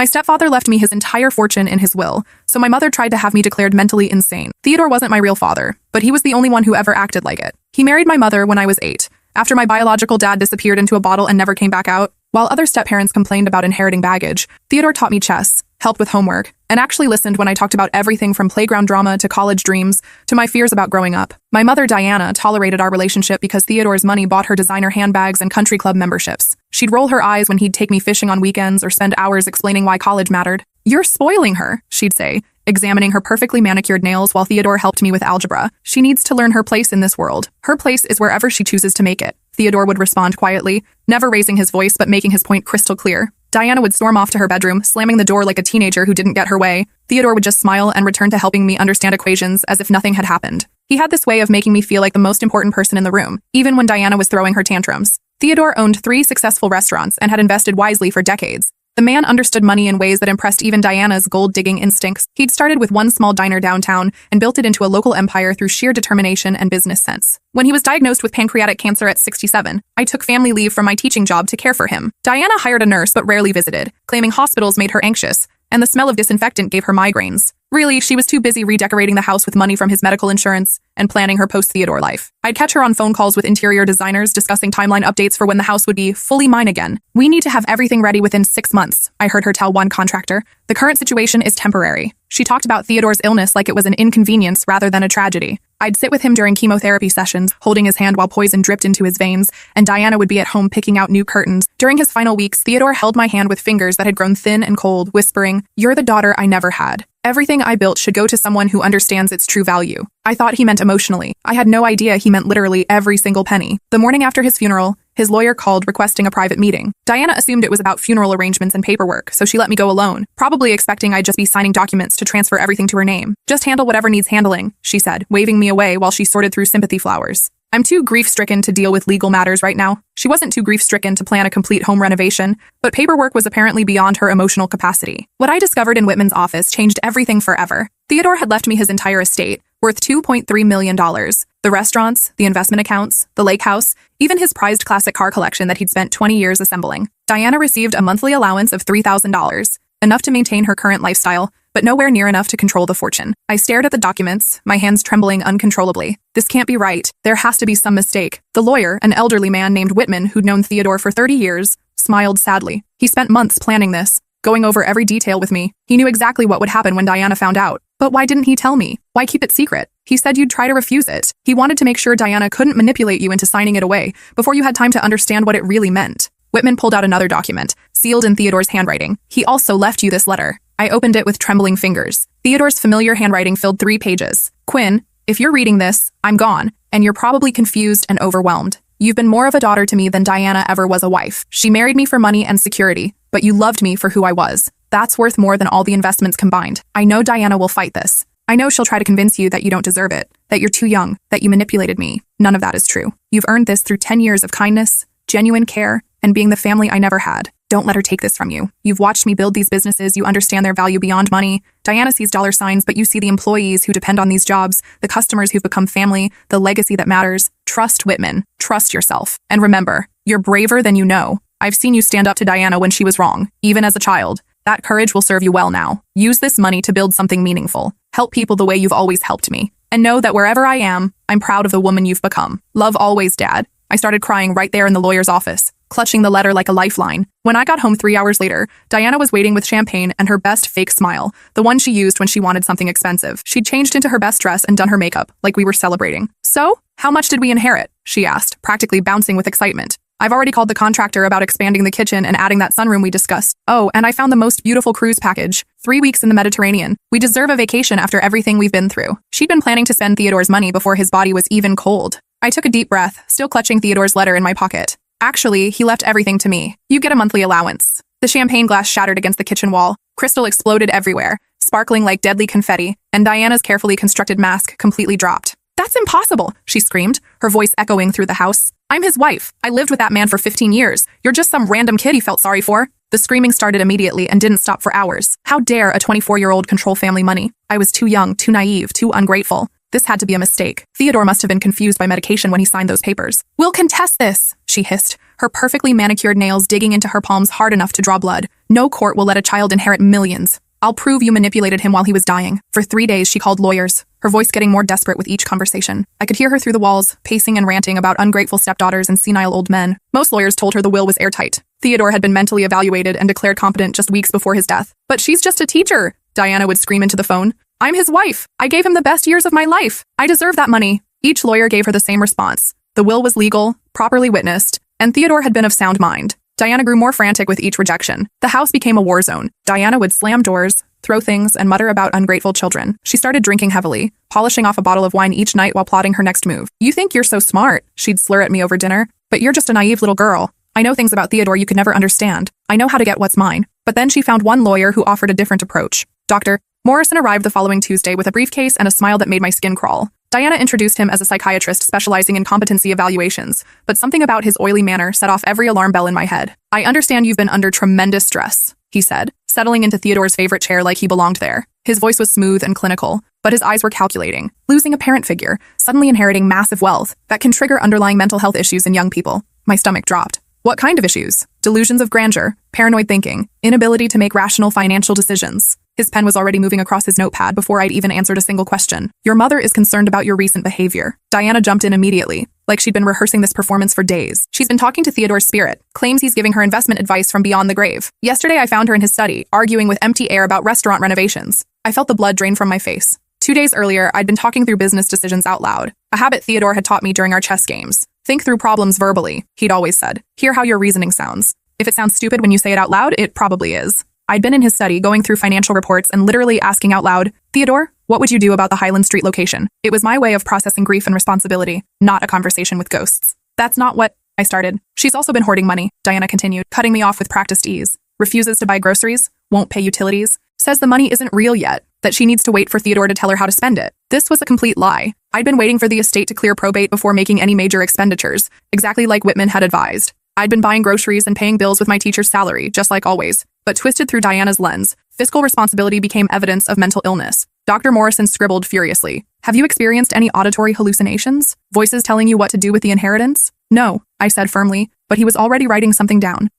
My stepfather left me his entire fortune in his will, so my mother tried to have me declared mentally insane. Theodore wasn't my real father, but he was the only one who ever acted like it. He married my mother when I was 8, after my biological dad disappeared into a bottle and never came back out. While other step-parents complained about inheriting baggage, Theodore taught me chess, helped with homework, and actually listened when I talked about everything from playground drama to college dreams to my fears about growing up. My mother, Diana, tolerated our relationship because Theodore's money bought her designer handbags and country club memberships. She'd roll her eyes when he'd take me fishing on weekends or spend hours explaining why college mattered. "You're spoiling her," she'd say, examining her perfectly manicured nails while Theodore helped me with algebra. "She needs to learn her place in this world. Her place is wherever she chooses to make it," Theodore would respond quietly, never raising his voice but making his point crystal clear. Diana would storm off to her bedroom, slamming the door like a teenager who didn't get her way. Theodore would just smile and return to helping me understand equations as if nothing had happened. He had this way of making me feel like the most important person in the room, even when Diana was throwing her tantrums. Theodore owned 3 successful restaurants and had invested wisely for decades. The man understood money in ways that impressed even Diana's gold-digging instincts. He'd started with one small diner downtown and built it into a local empire through sheer determination and business sense. When he was diagnosed with pancreatic cancer at 67, I took family leave from my teaching job to care for him. Diana hired a nurse but rarely visited, claiming hospitals made her anxious, and the smell of disinfectant gave her migraines. Really, she was too busy redecorating the house with money from his medical insurance and planning her post-Theodore life. I'd catch her on phone calls with interior designers discussing timeline updates for when the house would be fully mine again. "We need to have everything ready within 6 months," I heard her tell one contractor. "The current situation is temporary." She talked about Theodore's illness like it was an inconvenience rather than a tragedy. I'd sit with him during chemotherapy sessions, holding his hand while poison dripped into his veins, and Diana would be at home picking out new curtains. During his final weeks, Theodore held my hand with fingers that had grown thin and cold, whispering, "You're the daughter I never had. Everything I built should go to someone who understands its true value." I thought he meant emotionally. I had no idea he meant literally every single penny. The morning after his funeral, his lawyer called requesting a private meeting. Diana assumed it was about funeral arrangements and paperwork, so she let me go alone, probably expecting I'd just be signing documents to transfer everything to her name. "Just handle whatever needs handling," she said, waving me away while she sorted through sympathy flowers. "I'm too grief-stricken to deal with legal matters right now." She wasn't too grief-stricken to plan a complete home renovation, but paperwork was apparently beyond her emotional capacity. What I discovered in Whitman's office changed everything forever. Theodore had left me his entire estate, worth $2.3 million. The restaurants, the investment accounts, the lake house, even his prized classic car collection that he'd spent 20 years assembling. Diana received a monthly allowance of $3,000, enough to maintain her current lifestyle, but nowhere near enough to control the fortune. I stared at the documents, my hands trembling uncontrollably. This can't be right. There has to be some mistake. The lawyer, an elderly man named Whitman who'd known Theodore for 30 years, smiled sadly. He spent months planning this, going over every detail with me. He knew exactly what would happen when Diana found out. But why didn't he tell me? Why keep it secret? He said you'd try to refuse it. He wanted to make sure Diana couldn't manipulate you into signing it away before you had time to understand what it really meant. Whitman pulled out another document, sealed in Theodore's handwriting. "He also left you this letter." I opened it with trembling fingers. Theodore's familiar handwriting filled 3 pages. "Quinn, if you're reading this, I'm gone, and you're probably confused and overwhelmed. You've been more of a daughter to me than Diana ever was a wife. She married me for money and security, but you loved me for who I was. That's worth more than all the investments combined. I know Diana will fight this. I know she'll try to convince you that you don't deserve it, that you're too young, that you manipulated me. None of that is true. You've earned this through 10 years of kindness, genuine care, and being the family I never had. Don't let her take this from you. You've watched me build these businesses, you understand their value beyond money. Diana sees dollar signs, but you see the employees who depend on these jobs, the customers who've become family, the legacy that matters. Trust Whitman. Trust yourself. And remember, you're braver than you know. I've seen you stand up to Diana when she was wrong, even as a child. That courage will serve you well now. Use this money to build something meaningful. Help people the way you've always helped me. And know that wherever I am, I'm proud of the woman you've become. Love always, Dad." I started crying right there in the lawyer's office, clutching the letter like a lifeline. When I got home 3 hours later, Diana was waiting with champagne and her best fake smile, the one she used when she wanted something expensive. She'd changed into her best dress and done her makeup, like we were celebrating. "So, how much did we inherit?" she asked, practically bouncing with excitement. "I've already called the contractor about expanding the kitchen and adding that sunroom we discussed. Oh, and I found the most beautiful cruise package. 3 weeks in the Mediterranean. We deserve a vacation after everything we've been through." She'd been planning to spend Theodore's money before his body was even cold. I took a deep breath, still clutching Theodore's letter in my pocket. "Actually, he left everything to me. You get a monthly allowance." The champagne glass shattered against the kitchen wall. Crystal exploded everywhere, sparkling like deadly confetti, and Diana's carefully constructed mask completely dropped. "That's impossible," she screamed, her voice echoing through the house. "I'm his wife. I lived with that man for 15 years. You're just some random kid he felt sorry for." The screaming started immediately and didn't stop for hours. How dare a 24-year-old control family money? I was too young, too naive, too ungrateful. This had to be a mistake. Theodore must have been confused by medication when he signed those papers. "We'll contest this," she hissed, her perfectly manicured nails digging into her palms hard enough to draw blood. "No court will let a child inherit millions. I'll prove you manipulated him while he was dying." For 3 days, she called lawyers, her voice getting more desperate with each conversation. I could hear her through the walls, pacing and ranting about ungrateful stepdaughters and senile old men. Most lawyers told her the will was airtight. Theodore had been mentally evaluated and declared competent just weeks before his death. "But she's just a teacher," Diana would scream into the phone. "I'm his wife. I gave him the best years of my life. I deserve that money." Each lawyer gave her the same response. The will was legal, properly witnessed, and Theodore had been of sound mind. Diana grew more frantic with each rejection. The house became a war zone. Diana would slam doors, throw things, and mutter about ungrateful children. She started drinking heavily, polishing off a bottle of wine each night while plotting her next move. "You think you're so smart," she'd slur at me over dinner, "but you're just a naive little girl. I know things about Theodore you could never understand. I know how to get what's mine." But then she found one lawyer who offered a different approach. Dr. Morrison arrived the following Tuesday with a briefcase and a smile that made my skin crawl. Diana introduced him as a psychiatrist specializing in competency evaluations, but something about his oily manner set off every alarm bell in my head. "I understand you've been under tremendous stress," he said, settling into Theodore's favorite chair like he belonged there. His voice was smooth and clinical, but his eyes were calculating. Losing a parent figure, suddenly inheriting massive wealth, that can trigger underlying mental health issues in young people. My stomach dropped. What kind of issues? Delusions of grandeur, paranoid thinking, inability to make rational financial decisions. His pen was already moving across his notepad before I'd even answered a single question. "Your mother is concerned about your recent behavior." Diana jumped in immediately, like she'd been rehearsing this performance for days. "She's been talking to Theodore's spirit, claims he's giving her investment advice from beyond the grave. Yesterday I found her in his study, arguing with empty air about restaurant renovations." I felt the blood drain from my face. 2 days earlier, I'd been talking through business decisions out loud, a habit Theodore had taught me during our chess games. "Think through problems verbally," he'd always said. "Hear how your reasoning sounds. If it sounds stupid when you say it out loud, it probably is." I'd been in his study going through financial reports and literally asking out loud, "Theodore, what would you do about the Highland Street location?" It was my way of processing grief and responsibility, not a conversation with ghosts. "That's not what," I started. "She's also been hoarding money," Diana continued, cutting me off with practiced ease. "Refuses to buy groceries, won't pay utilities, says the money isn't real yet, that she needs to wait for Theodore to tell her how to spend it." This was a complete lie. I'd been waiting for the estate to clear probate before making any major expenditures, exactly like Whitman had advised. I'd been buying groceries and paying bills with my teacher's salary, just like always. But twisted through Diana's lens, fiscal responsibility became evidence of mental illness. Dr. Morrison scribbled furiously. "Have you experienced any auditory hallucinations? Voices telling you what to do with the inheritance?" "No," I said firmly, but he was already writing something down.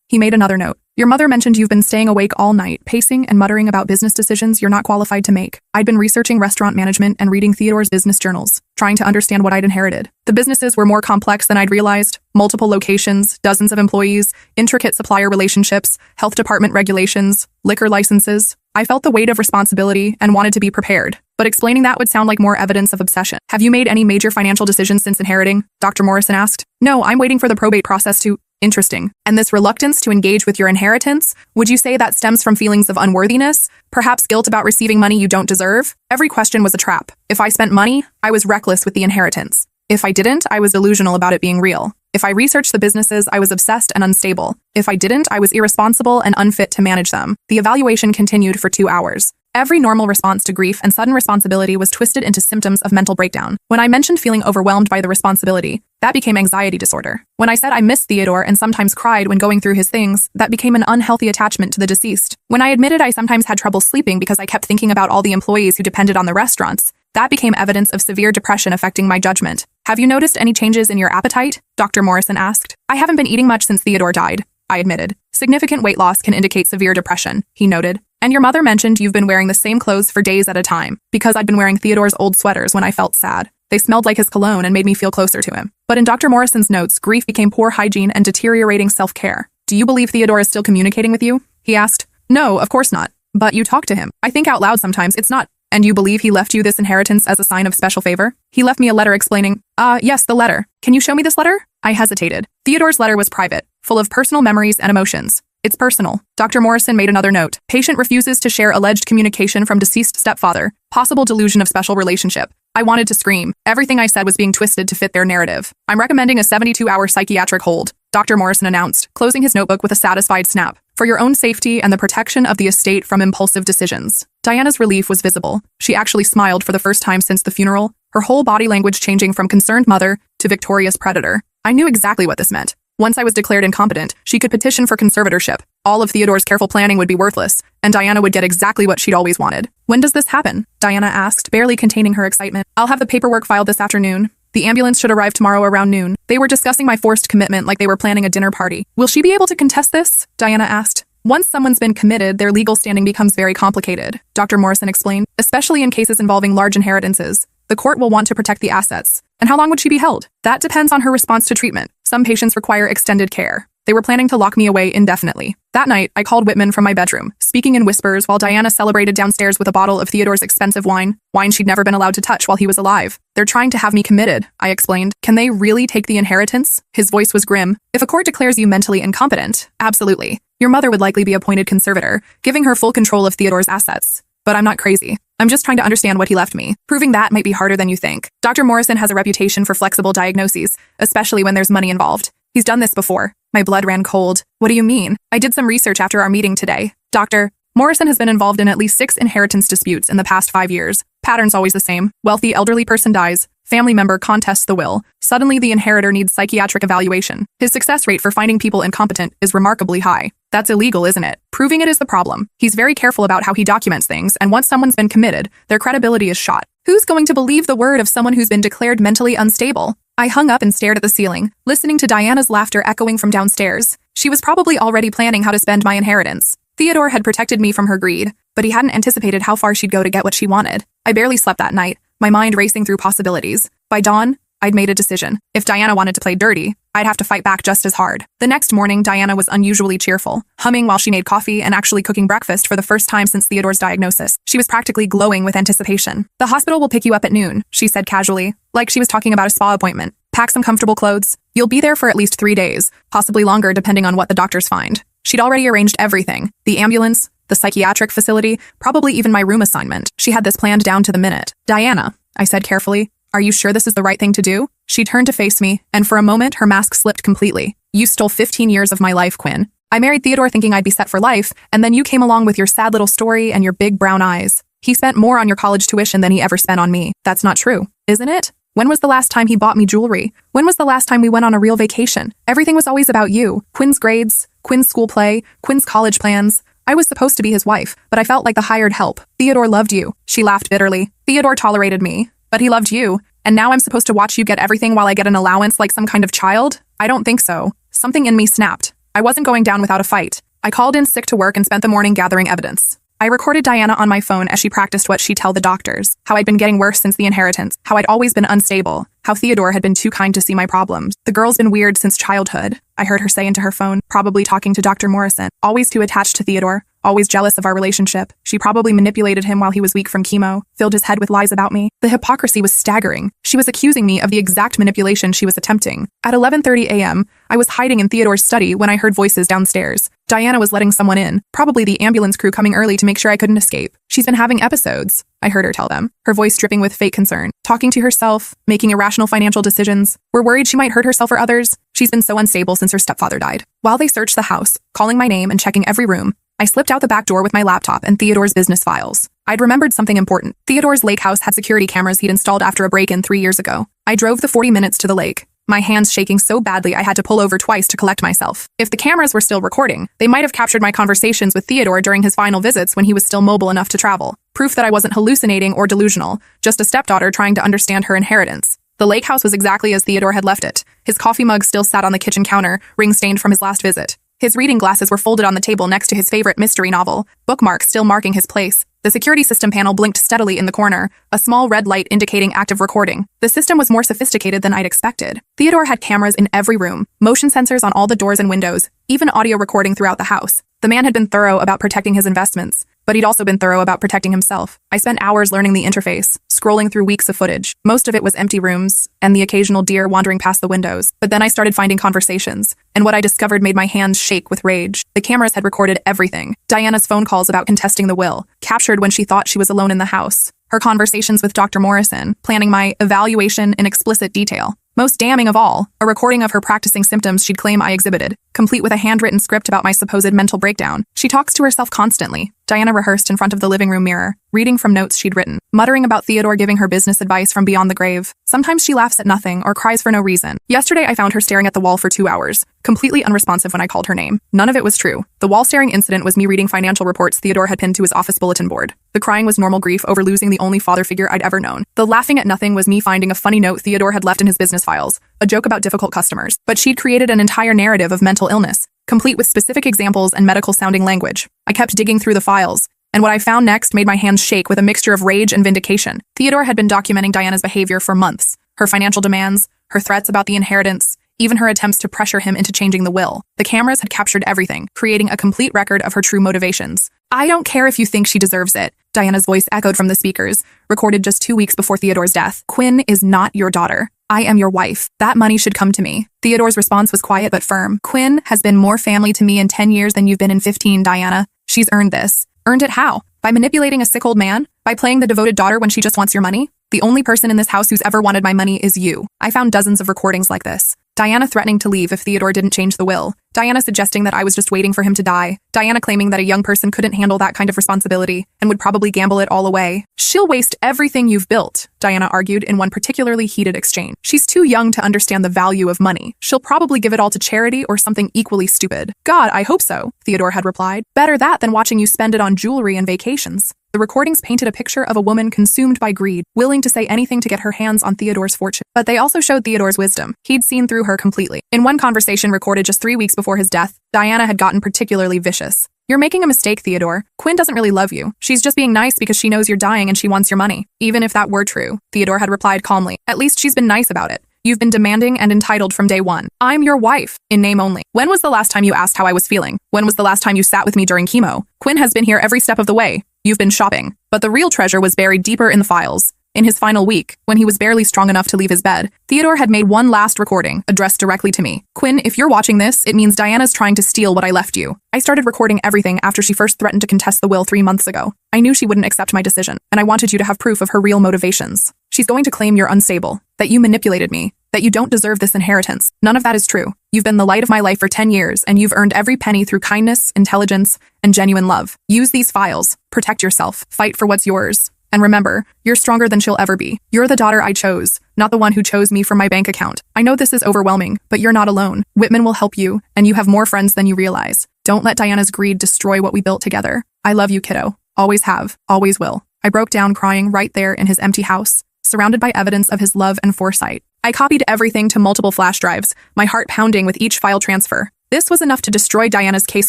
He made another note. "Your mother mentioned you've been staying awake all night, pacing and muttering about business decisions you're not qualified to make." I'd been researching restaurant management and reading Theodore's business journals, trying to understand what I'd inherited. The businesses were more complex than I'd realized. Multiple locations, dozens of employees, intricate supplier relationships, health department regulations, liquor licenses. I felt the weight of responsibility and wanted to be prepared, but explaining that would sound like more evidence of obsession. "Have you made any major financial decisions since inheriting?" Dr. Morrison asked. "No, I'm waiting for the probate process to..." "Interesting. And this reluctance to engage with your inheritance, would you say that stems from feelings of unworthiness? Perhaps guilt about receiving money you don't deserve?" Every question was a trap. If I spent money, I was reckless with the inheritance. If I didn't, I was delusional about it being real. If I researched the businesses, I was obsessed and unstable. If I didn't, I was irresponsible and unfit to manage them. The evaluation continued for 2 hours. Every normal response to grief and sudden responsibility was twisted into symptoms of mental breakdown. When I mentioned feeling overwhelmed by the responsibility, that became anxiety disorder. When I said I missed Theodore and sometimes cried when going through his things, that became an unhealthy attachment to the deceased. When I admitted I sometimes had trouble sleeping because I kept thinking about all the employees who depended on the restaurants, that became evidence of severe depression affecting my judgment. "Have you noticed any changes in your appetite?" Dr. Morrison asked. "I haven't been eating much since Theodore died," I admitted. "Significant weight loss can indicate severe depression," he noted. "And your mother mentioned you've been wearing the same clothes for days at a time," because I'd been wearing Theodore's old sweaters when I felt sad. They smelled like his cologne and made me feel closer to him. But in Dr. Morrison's notes, grief became poor hygiene and deteriorating self-care. "Do you believe Theodore is still communicating with you?" he asked. "No, of course not. But you talk to him. I think out loud sometimes. It's not..." "And you believe he left you this inheritance as a sign of special favor?" "He left me a letter explaining..." Yes, the letter. Can you show me this letter?" I hesitated. Theodore's letter was private, full of personal memories and emotions. "It's personal." Dr. Morrison made another note. "Patient refuses to share alleged communication from deceased stepfather. Possible delusion of special relationship." I wanted to scream. Everything I said was being twisted to fit their narrative. "I'm recommending a 72-hour psychiatric hold," Dr. Morrison announced, closing his notebook with a satisfied snap. "For your own safety and the protection of the estate from impulsive decisions." Diana's relief was visible. She actually smiled for the first time since the funeral, her whole body language changing from concerned mother to victorious predator. I knew exactly what this meant. Once I was declared incompetent, she could petition for conservatorship, All of Theodore's careful planning would be worthless, and Diana would get exactly what she'd always wanted. When does this happen? Diana asked, barely containing her excitement. I'll have the paperwork filed this afternoon. The ambulance should arrive tomorrow around noon. They were discussing my forced commitment like they were planning a dinner party. Will she be able to contest this? Diana asked. Once someone's been committed, their legal standing becomes very complicated, Dr. Morrison explained, especially in cases involving large inheritances. The court will want to protect the assets. And how long would she be held? That depends on her response to treatment. Some patients require extended care. They were planning to lock me away indefinitely. That night, I called Whitman from my bedroom, speaking in whispers while Diana celebrated downstairs with a bottle of Theodore's expensive wine she'd never been allowed to touch while he was alive. They're trying to have me committed, I explained. Can they really take the inheritance? His voice was grim. If a court declares you mentally incompetent, absolutely. Your mother would likely be appointed conservator, giving her full control of Theodore's assets. But I'm not crazy. I'm just trying to understand what he left me. Proving that might be harder than you think. Dr. Morrison has a reputation for flexible diagnoses, especially when there's money involved. He's done this before. My blood ran cold. What do you mean? I did some research after our meeting today. Dr. Morrison has been involved in at least 6 inheritance disputes in the past 5 years. Pattern's always the same. Wealthy elderly person dies. Family member contests the will. Suddenly the inheritor needs psychiatric evaluation. His success rate for finding people incompetent is remarkably high. That's illegal, isn't it? Proving it is the problem. He's very careful about how he documents things, and once someone's been committed, their credibility is shot. Who's going to believe the word of someone who's been declared mentally unstable? I hung up and stared at the ceiling, listening to Diana's laughter echoing from downstairs. She was probably already planning how to spend my inheritance. Theodore had protected me from her greed, but he hadn't anticipated how far she'd go to get what she wanted. I barely slept that night, my mind racing through possibilities. By dawn, I'd made a decision. If Diana wanted to play dirty, I'd have to fight back just as hard. The next morning, Diana was unusually cheerful, humming while she made coffee and actually cooking breakfast for the first time since Theodore's diagnosis. She was practically glowing with anticipation. The hospital will pick you up at noon, she said casually, like she was talking about a spa appointment. Pack some comfortable clothes. You'll be there for at least 3 days, possibly longer depending on what the doctors find. She'd already arranged everything. The ambulance, the psychiatric facility, probably even my room assignment. She had this planned down to the minute. Diana, I said carefully, are you sure this is the right thing to do? She turned to face me, and for a moment her mask slipped completely. You stole 15 years of my life, Quinn. I married Theodore thinking I'd be set for life, and then you came along with your sad little story and your big brown eyes. He spent more on your college tuition than he ever spent on me. That's not true, isn't it? When was the last time he bought me jewelry? When was the last time we went on a real vacation? Everything was always about you. Quinn's grades, Quinn's school play, Quinn's college plans. I was supposed to be his wife, but I felt like the hired help. Theodore loved you. She laughed bitterly. Theodore tolerated me, but he loved you. And now I'm supposed to watch you get everything while I get an allowance like some kind of child? I don't think so. Something in me snapped. I wasn't going down without a fight. I called in sick to work and spent the morning gathering evidence. I recorded Diana on my phone as she practiced what she'd tell the doctors, how I'd been getting worse since the inheritance, how I'd always been unstable, how Theodore had been too kind to see my problems. The girl's been weird since childhood, I heard her say into her phone, probably talking to Dr. Morrison. Always too attached to Theodore, always jealous of our relationship. She probably manipulated him while he was weak from chemo, filled his head with lies about me. The hypocrisy was staggering. She was accusing me of the exact manipulation she was attempting. At 11:30 a.m., I was hiding in Theodore's study when I heard voices downstairs. Diana was letting someone in, probably the ambulance crew coming early to make sure I couldn't escape. She's been having episodes, I heard her tell them, her voice dripping with fake concern, talking to herself, making irrational financial decisions. We're worried she might hurt herself or others. She's been so unstable since her stepfather died. While they searched the house, calling my name and checking every room, I slipped out the back door with my laptop and Theodore's business files. I'd remembered something important. Theodore's lake house had security cameras he'd installed after a break-in 3 years ago. I drove the 40 minutes to the lake, my hands shaking so badly I had to pull over twice to collect myself. If the cameras were still recording, they might have captured my conversations with Theodore during his final visits when he was still mobile enough to travel. Proof that I wasn't hallucinating or delusional, just a stepdaughter trying to understand her inheritance. The lake house was exactly as Theodore had left it. His coffee mug still sat on the kitchen counter, ring-stained from his last visit. His reading glasses were folded on the table next to his favorite mystery novel, bookmarks still marking his place. The security system panel blinked steadily in the corner, a small red light indicating active recording. The system was more sophisticated than I'd expected. Theodore had cameras in every room, motion sensors on all the doors and windows, even audio recording throughout the house. The man had been thorough about protecting his investments, but he'd also been thorough about protecting himself. I spent hours learning the interface, scrolling through weeks of footage. Most of it was empty rooms, and the occasional deer wandering past the windows. But then I started finding conversations, and what I discovered made my hands shake with rage. The cameras had recorded everything. Diana's phone calls about contesting the will, captured when she thought she was alone in the house. Her conversations with Dr. Morrison, planning my evaluation in explicit detail. Most damning of all, a recording of her practicing symptoms she'd claim I exhibited, complete with a handwritten script about my supposed mental breakdown. She talks to herself constantly, Diana rehearsed in front of the living room mirror, reading from notes she'd written, muttering about Theodore giving her business advice from beyond the grave. Sometimes she laughs at nothing or cries for no reason. Yesterday, I found her staring at the wall for 2 hours, completely unresponsive when I called her name. None of it was true. The wall-staring incident was me reading financial reports Theodore had pinned to his office bulletin board. The crying was normal grief over losing the only father figure I'd ever known. The laughing at nothing was me finding a funny note Theodore had left in his business files, a joke about difficult customers. But she'd created an entire narrative of mental illness, complete with specific examples and medical-sounding language. I kept digging through the files, and what I found next made my hands shake with a mixture of rage and vindication. Theodore had been documenting Diana's behavior for months, her financial demands, her threats about the inheritance, even her attempts to pressure him into changing the will. The cameras had captured everything, creating a complete record of her true motivations. "I don't care if you think she deserves it," Diana's voice echoed from the speakers, recorded just 2 weeks before Theodore's death. "Quinn is not your daughter. I am your wife. That money should come to me." Theodore's response was quiet but firm. "Quinn has been more family to me in 10 years than you've been in 15, Diana. She's earned this." "Earned it how? By manipulating a sick old man? By playing the devoted daughter when she just wants your money? The only person in this house who's ever wanted my money is you." I found dozens of recordings like this. Diana threatening to leave if Theodore didn't change the will. Diana suggesting that I was just waiting for him to die. Diana claiming that a young person couldn't handle that kind of responsibility and would probably gamble it all away. "She'll waste everything you've built," Diana argued in one particularly heated exchange. "She's too young to understand the value of money. She'll probably give it all to charity or something equally stupid." "God, I hope so," Theodore had replied. "Better that than watching you spend it on jewelry and vacations." The recordings painted a picture of a woman consumed by greed, willing to say anything to get her hands on Theodore's fortune. But they also showed Theodore's wisdom. He'd seen through her completely. In one conversation recorded just 3 weeks before his death, Diana had gotten particularly vicious. "You're making a mistake, Theodore. Quinn doesn't really love you. She's just being nice because she knows you're dying and she wants your money." "Even if that were true," Theodore had replied calmly, "at least she's been nice about it. You've been demanding and entitled from day one. I'm your wife, in name only. When was the last time you asked how I was feeling? When was the last time you sat with me during chemo? Quinn has been here every step of the way. You've been shopping." But the real treasure was buried deeper in the files. In his final week, when he was barely strong enough to leave his bed, Theodore had made one last recording, addressed directly to me. "Quinn, if you're watching this, it means Diana's trying to steal what I left you. I started recording everything after she first threatened to contest the will 3 months ago. I knew she wouldn't accept my decision, and I wanted you to have proof of her real motivations. She's going to claim you're unstable, that you manipulated me, that you don't deserve this inheritance. None of that is true. You've been the light of my life for 10 years, and you've earned every penny through kindness, intelligence, and genuine love. Use these files. Protect yourself. Fight for what's yours. And remember, you're stronger than she'll ever be. You're the daughter I chose, not the one who chose me from my bank account. I know this is overwhelming, but you're not alone. Whitman will help you, and you have more friends than you realize. Don't let Diana's greed destroy what we built together. I love you, kiddo. Always have. Always will." I broke down crying right there in his empty house, surrounded by evidence of his love and foresight. I copied everything to multiple flash drives, my heart pounding with each file transfer. This was enough to destroy Diana's case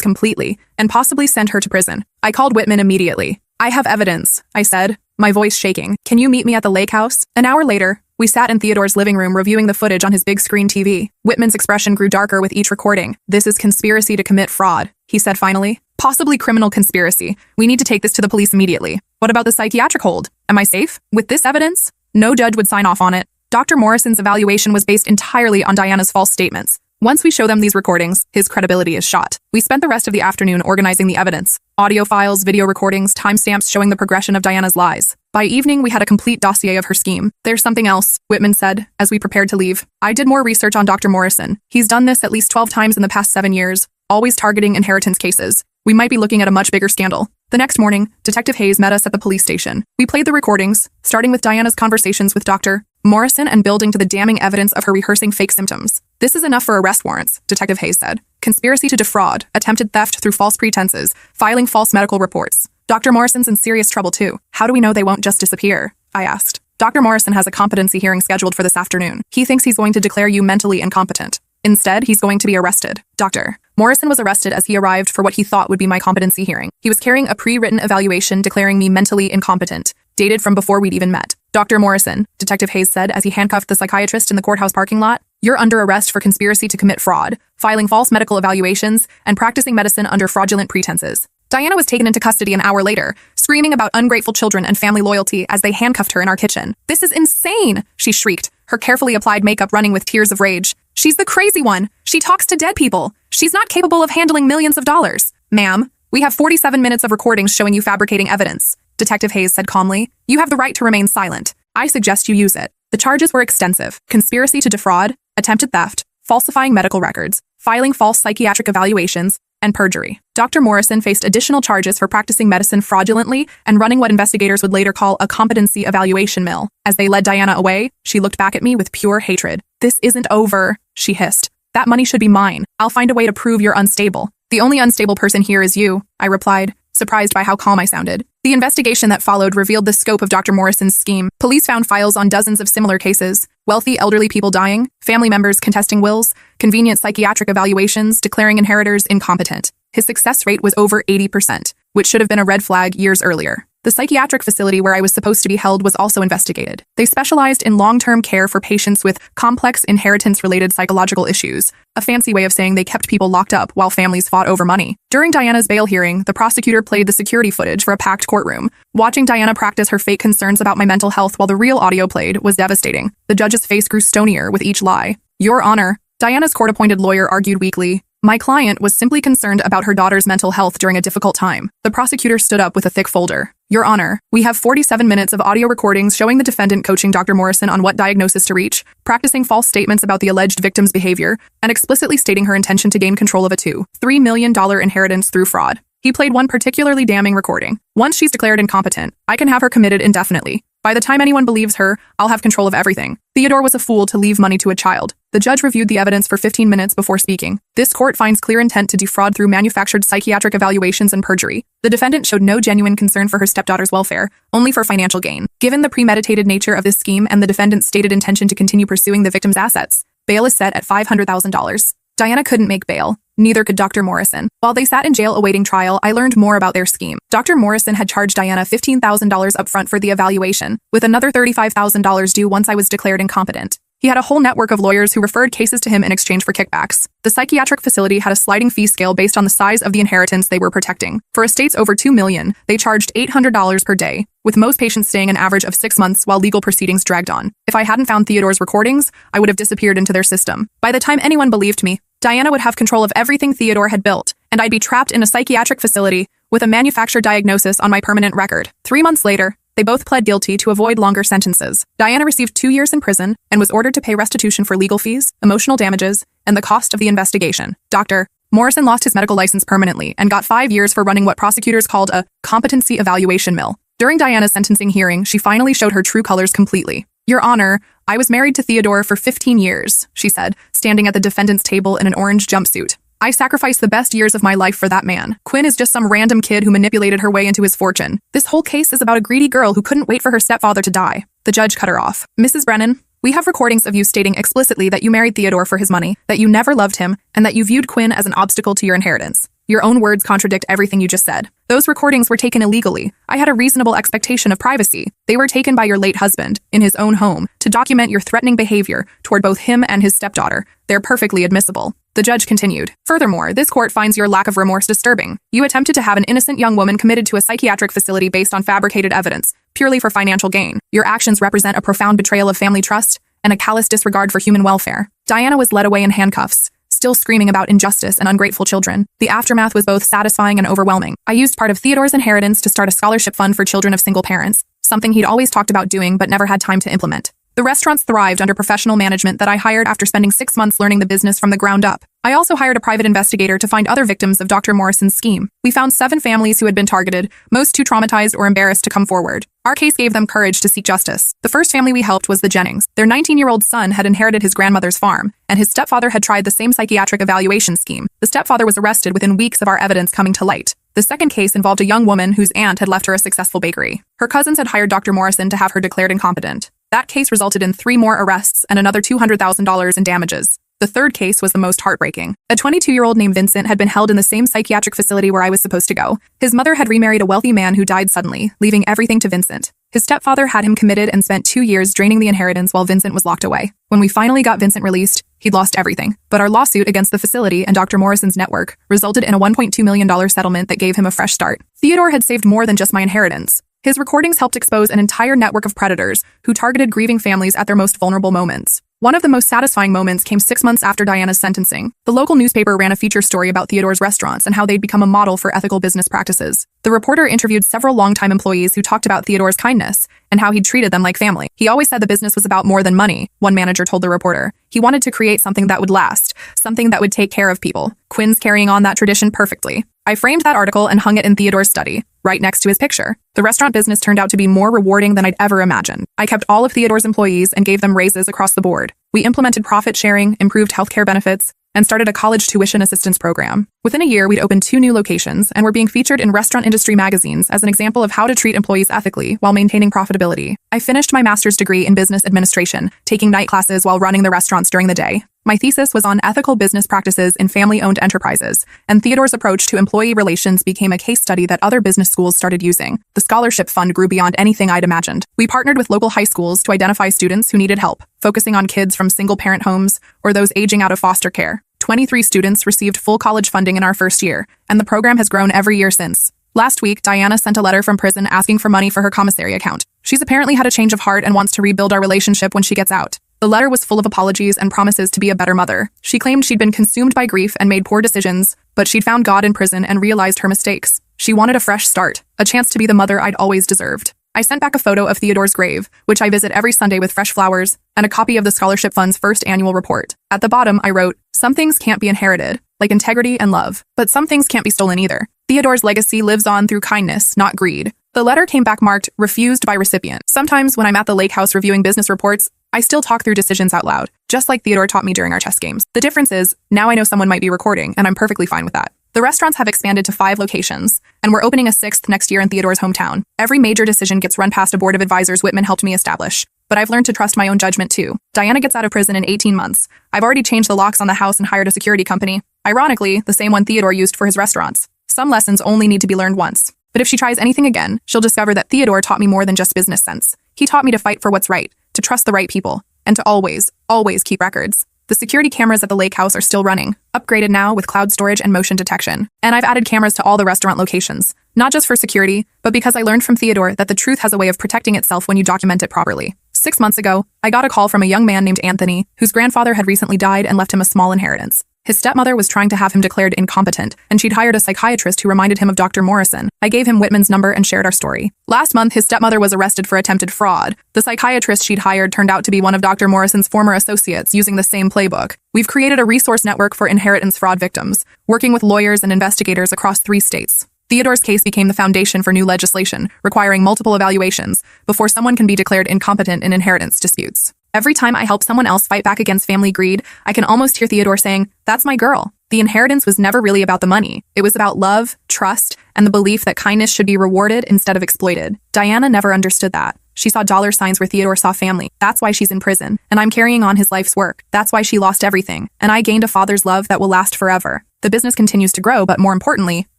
completely and possibly send her to prison. I called Whitman immediately. "I have evidence," I said, my voice shaking. "Can you meet me at the lake house?" An hour later, we sat in Theodore's living room reviewing the footage on his big screen TV. Whitman's expression grew darker with each recording. "This is conspiracy to commit fraud," he said finally. "Possibly criminal conspiracy. We need to take this to the police immediately." "What about the psychiatric hold? Am I safe? With this evidence?" "No judge would sign off on it. Dr. Morrison's evaluation was based entirely on Diana's false statements. Once we show them these recordings, his credibility is shot." We spent the rest of the afternoon organizing the evidence. Audio files, video recordings, timestamps showing the progression of Diana's lies. By evening, we had a complete dossier of her scheme. "There's something else," Whitman said, as we prepared to leave. "I did more research on Dr. Morrison. He's done this at least 12 times in the past 7 years, always targeting inheritance cases. We might be looking at a much bigger scandal." The next morning, Detective Hayes met us at the police station. We played the recordings, starting with Diana's conversations with Dr. Morrison and building to the damning evidence of her rehearsing fake symptoms. "This is enough for arrest warrants," Detective Hayes said. "Conspiracy to defraud, attempted theft through false pretenses, filing false medical reports. Dr. Morrison's in serious trouble too. How do we know they won't just disappear?" I asked. "Dr. Morrison has a competency hearing scheduled for this afternoon. He thinks he's going to declare you mentally incompetent. Instead, he's going to be arrested." Dr. Morrison was arrested as he arrived for what he thought would be my competency hearing. He was carrying a pre-written evaluation declaring me mentally incompetent, dated from before we'd even met. "Dr. Morrison," Detective Hayes said as he handcuffed the psychiatrist in the courthouse parking lot, "you're under arrest for conspiracy to commit fraud, filing false medical evaluations, and practicing medicine under fraudulent pretenses." Diana was taken into custody an hour later, screaming about ungrateful children and family loyalty as they handcuffed her in our kitchen. "This is insane!" she shrieked, her carefully applied makeup running with tears of rage. "She's the crazy one. She talks to dead people. She's not capable of handling millions of dollars." "Ma'am, we have 47 minutes of recordings showing you fabricating evidence," Detective Hayes said calmly. "You have the right to remain silent. I suggest you use it." The charges were extensive: conspiracy to defraud, attempted theft, falsifying medical records, filing false psychiatric evaluations, and perjury. Dr. Morrison faced additional charges for practicing medicine fraudulently and running what investigators would later call a competency evaluation mill. As they led Diana away, she looked back at me with pure hatred. "This isn't over," she hissed. "That money should be mine. I'll find a way to prove you're unstable." "The only unstable person here is you," I replied, surprised by how calm I sounded. The investigation that followed revealed the scope of Dr. Morrison's scheme. Police found files on dozens of similar cases: wealthy elderly people dying, family members contesting wills, convenient psychiatric evaluations declaring inheritors incompetent. His success rate was over 80%, which should have been a red flag years earlier. The psychiatric facility where I was supposed to be held was also investigated. They specialized in long-term care for patients with complex inheritance-related psychological issues, a fancy way of saying they kept people locked up while families fought over money. During Diana's bail hearing, the prosecutor played the security footage for a packed courtroom. Watching Diana practice her fake concerns about my mental health while the real audio played was devastating. The judge's face grew stonier with each lie. "Your Honor," Diana's court-appointed lawyer argued weakly, "my client was simply concerned about her daughter's mental health during a difficult time." The prosecutor stood up with a thick folder. "Your Honor, we have 47 minutes of audio recordings showing the defendant coaching Dr. Morrison on what diagnosis to reach, practicing false statements about the alleged victim's behavior, and explicitly stating her intention to gain control of a $2.3 million inheritance through fraud." He played one particularly damning recording. "Once she's declared incompetent, I can have her committed indefinitely. By the time anyone believes her, I'll have control of everything. Theodore was a fool to leave money to a child." The judge reviewed the evidence for 15 minutes before speaking. "This court finds clear intent to defraud through manufactured psychiatric evaluations and perjury. The defendant showed no genuine concern for her stepdaughter's welfare, only for financial gain. Given the premeditated nature of this scheme and the defendant's stated intention to continue pursuing the victim's assets, bail is set at $500,000. Diana couldn't make bail. Neither could Dr. Morrison. While they sat in jail awaiting trial, I learned more about their scheme. Dr. Morrison had charged Diana $15,000 upfront for the evaluation, with another $35,000 due once I was declared incompetent. He had a whole network of lawyers who referred cases to him in exchange for kickbacks. The psychiatric facility had a sliding fee scale based on the size of the inheritance they were protecting. For estates over $2 million, they charged $800 per day, with most patients staying an average of 6 months while legal proceedings dragged on. If I hadn't found Theodore's recordings, I would have disappeared into their system. By the time anyone believed me, Diana would have control of everything Theodore had built, and I'd be trapped in a psychiatric facility with a manufactured diagnosis on my permanent record. 3 months later, they both pled guilty to avoid longer sentences. Diana received 2 years in prison and was ordered to pay restitution for legal fees, emotional damages, and the cost of the investigation. Dr. Morrison lost his medical license permanently and got 5 years for running what prosecutors called a competency evaluation mill. During Diana's sentencing hearing, she finally showed her true colors completely. "Your Honor, I was married to Theodore for 15 years, she said, standing at the defendant's table in an orange jumpsuit. "I sacrificed the best years of my life for that man. Quinn is just some random kid who manipulated her way into his fortune. This whole case is about a greedy girl who couldn't wait for her stepfather to die." The judge cut her off. "Mrs. Brennan, we have recordings of you stating explicitly that you married Theodore for his money, that you never loved him, and that you viewed Quinn as an obstacle to your inheritance. Your own words contradict everything you just said. Those recordings were taken illegally. I had a reasonable expectation of privacy. They were taken by your late husband, in his own home, to document your threatening behavior toward both him and his stepdaughter. They're perfectly admissible." The judge continued. "Furthermore, this court finds your lack of remorse disturbing. You attempted to have an innocent young woman committed to a psychiatric facility based on fabricated evidence, purely for financial gain. Your actions represent a profound betrayal of family trust and a callous disregard for human welfare." Diana was led away in handcuffs, still screaming about injustice and ungrateful children. The aftermath was both satisfying and overwhelming. I used part of Theodore's inheritance to start a scholarship fund for children of single parents, something he'd always talked about doing but never had time to implement. The restaurants thrived under professional management that I hired after spending 6 months learning the business from the ground up. I also hired a private investigator to find other victims of Dr. Morrison's scheme. We found 7 families who had been targeted, most too traumatized or embarrassed to come forward. Our case gave them courage to seek justice. The first family we helped was the Jennings. Their 19-year-old son had inherited his grandmother's farm, and his stepfather had tried the same psychiatric evaluation scheme. The stepfather was arrested within weeks of our evidence coming to light. The second case involved a young woman whose aunt had left her a successful bakery. Her cousins had hired Dr. Morrison to have her declared incompetent. That case resulted in 3 more arrests and another $200,000 in damages. The third case was the most heartbreaking. A 22-year-old named Vincent had been held in the same psychiatric facility where I was supposed to go. His mother had remarried a wealthy man who died suddenly, leaving everything to Vincent. His stepfather had him committed and spent 2 years draining the inheritance while Vincent was locked away. When we finally got Vincent released, he'd lost everything. But our lawsuit against the facility and Dr. Morrison's network resulted in a $1.2 million settlement that gave him a fresh start. Theodore had saved more than just my inheritance. His recordings helped expose an entire network of predators who targeted grieving families at their most vulnerable moments. One of the most satisfying moments came 6 months after Diana's sentencing. The local newspaper ran a feature story about Theodore's restaurants and how they'd become a model for ethical business practices. The reporter interviewed several longtime employees who talked about Theodore's kindness and how he'd treated them like family. He always said the business was about more than money, one manager told the reporter. He wanted to create something that would last, something that would take care of people. Quinn's carrying on that tradition perfectly. I framed that article and hung it in Theodore's study, right next to his picture. The restaurant business turned out to be more rewarding than I'd ever imagined. I kept all of Theodore's employees and gave them raises across the board. We implemented profit sharing, improved healthcare benefits, and started a college tuition assistance program. Within a year, we'd opened 2 new locations and were being featured in restaurant industry magazines as an example of how to treat employees ethically while maintaining profitability. I finished my master's degree in business administration, taking night classes while running the restaurants during the day. My thesis was on ethical business practices in family-owned enterprises, and Theodore's approach to employee relations became a case study that other business schools started using. The scholarship fund grew beyond anything I'd imagined. We partnered with local high schools to identify students who needed help, focusing on kids from single-parent homes or those aging out of foster care. 23 students received full college funding in our first year, and the program has grown every year since. Last week, Diana sent a letter from prison asking for money for her commissary account. She's apparently had a change of heart and wants to rebuild our relationship when she gets out. The letter was full of apologies and promises to be a better mother. She claimed she'd been consumed by grief and made poor decisions, but she'd found God in prison and realized her mistakes. She wanted a fresh start, a chance to be the mother I'd always deserved. I sent back a photo of Theodore's grave, which I visit every Sunday with fresh flowers, and a copy of the Scholarship Fund's first annual report. At the bottom, I wrote, "Some things can't be inherited, like integrity and love, but some things can't be stolen either. Theodore's legacy lives on through kindness, not greed." The letter came back marked, "Refused by recipient." Sometimes when I'm at the lake house reviewing business reports, I still talk through decisions out loud, just like Theodore taught me during our chess games. The difference is, now I know someone might be recording, and I'm perfectly fine with that. The restaurants have expanded to 5 locations, and we're opening a 6th next year in Theodore's hometown. Every major decision gets run past a board of advisors Whitman helped me establish, but I've learned to trust my own judgment too. Diana gets out of prison in 18 months. I've already changed the locks on the house and hired a security company. Ironically, the same one Theodore used for his restaurants. Some lessons only need to be learned once. But if she tries anything again, she'll discover that Theodore taught me more than just business sense. He taught me to fight for what's right, to trust the right people, and to always, always keep records. The security cameras at the lake house are still running, upgraded now with cloud storage and motion detection. And I've added cameras to all the restaurant locations, not just for security, but because I learned from Theodore that the truth has a way of protecting itself when you document it properly. 6 months ago, I got a call from a young man named Anthony, whose grandfather had recently died and left him a small inheritance. His stepmother was trying to have him declared incompetent, and she'd hired a psychiatrist who reminded him of Dr. Morrison. I gave him Whitman's number and shared our story. Last month, his stepmother was arrested for attempted fraud. The psychiatrist she'd hired turned out to be one of Dr. Morrison's former associates using the same playbook. We've created a resource network for inheritance fraud victims, working with lawyers and investigators across 3 states. Theodore's case became the foundation for new legislation, requiring multiple evaluations before someone can be declared incompetent in inheritance disputes. Every time I help someone else fight back against family greed, I can almost hear Theodore saying, "That's my girl." The inheritance was never really about the money. It was about love, trust, and the belief that kindness should be rewarded instead of exploited. Diana never understood that. She saw dollar signs where Theodore saw family. That's why she's in prison, and I'm carrying on his life's work. That's why she lost everything, and I gained a father's love that will last forever. The business continues to grow, but more importantly,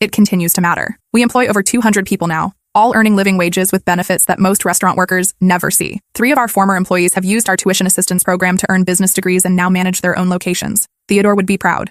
it continues to matter. We employ over 200 people now, all earning living wages with benefits that most restaurant workers never see. 3 of our former employees have used our tuition assistance program to earn business degrees and now manage their own locations. Theodore would be proud.